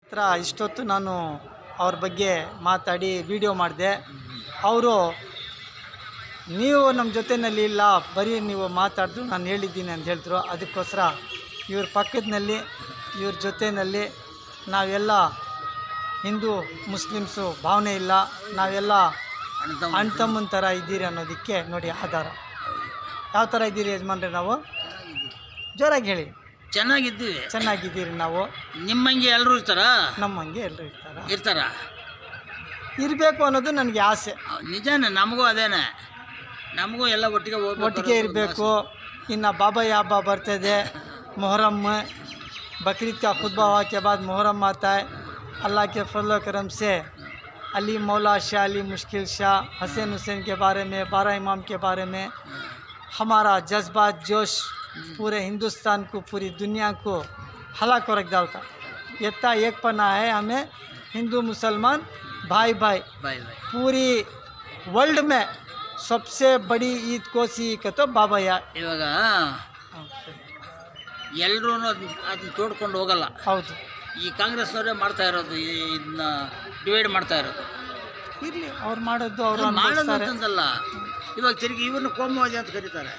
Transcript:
ಹತ್ರ ಇಷ್ಟೊತ್ತು ನಾನು ಅವ್ರ ಬಗ್ಗೆ ಮಾತಾಡಿ ವಿಡಿಯೋ ಮಾಡಿದೆ. ಅವರು ನೀವು ನಮ್ಮ ಜೊತೆಯಲ್ಲಿ ಇಲ್ಲ, ಬರೀ ನೀವು ಮಾತಾಡಿದ್ರು ನಾನು ಹೇಳಿದ್ದೀನಿ ಅಂತ ಹೇಳಿದ್ರು. ಅದಕ್ಕೋಸ್ಕರ ಇವ್ರ ಪಕ್ಕದಲ್ಲಿ ಇವ್ರ ಜೊತೆಯಲ್ಲಿ ನಾವೆಲ್ಲ ಹಿಂದೂ ಮುಸ್ಲಿಮ್ಸು ಭಾವನೆ ಇಲ್ಲ, ನಾವೆಲ್ಲ ಅಣ್ಣ ತಮ್ಮನ ಥರ ಇದ್ದೀರಿ ಅನ್ನೋದಕ್ಕೆ ನೋಡಿ ಆಧಾರ. ಯಾವ ಥರ ಇದ್ದೀರಿ ಯಜಮಾನ್ರೆ? ನಾವು ಜೋರಾಗಿ ಹೇಳಿ. ಚೆನ್ನಾಗಿದ್ದೀರಿ ನಾವು. ನಿಮ್ಮಂಗೆ ಎಲ್ಲರೂ ಇರ್ತಾರ? ನಮ್ಮಂಗೆ ಎಲ್ಲರೂ ಇರ್ತಾರ. ಇರಬೇಕು ಅನ್ನೋದು ನನಗೆ ಆಸೆ. ನಿಜಾನೇ, ನಮಗೂ ಅದೇನೆ. ನಮಗೂ ಎಲ್ಲ ಒಟ್ಟಿಗೆ ಇರಬೇಕು. ಇನ್ನು ಬಾಬಾಯಿ ಹಬ್ಬ ಬರ್ತಾಯಿದೆ, ಮೊಹರಮ್. बकरीद का खुतबा हुआ के बाद मुहर्रम आता है. अल्लाह के फजल करम से अली मौला शाह अली मुश्किल शाह हसन हुसैन के बारे में, 12 इमाम के बारे में हमारा जज्बात जोश पूरे हिंदुस्तान को, पूरी दुनिया को हला को रख डालता. इतना एक पना है हमें हिंदू मुसलमान भाई भाई. पूरी वर्ल्ड में सबसे बड़ी ईद कोसी का तो बाबा यार. ಇವಾಗ ಎಲ್ಲರೂ ಅದನ್ನ ತೋಡ್ಕೊಂಡು ಹೋಗಲ್ಲ. ಹೌದು, ಈ ಕಾಂಗ್ರೆಸ್ನವರೇ ಮಾಡ್ತಾ ಇರೋದು, ಇದನ್ನ ಡಿವೈಡ್ ಮಾಡ್ತಾ ಇರೋದು. ಇರಲಿ, ಅವ್ರು ಮಾಡೋದು ಅವರು ಮಾಡೋದು ಅಂತಂದಲ್ಲ. ಇವಾಗ ತಿರುಗಿ ಇವ್ರನ್ನ ಕೋಮುವಾದಿ ಅಂತ ಕರೀತಾರೆ.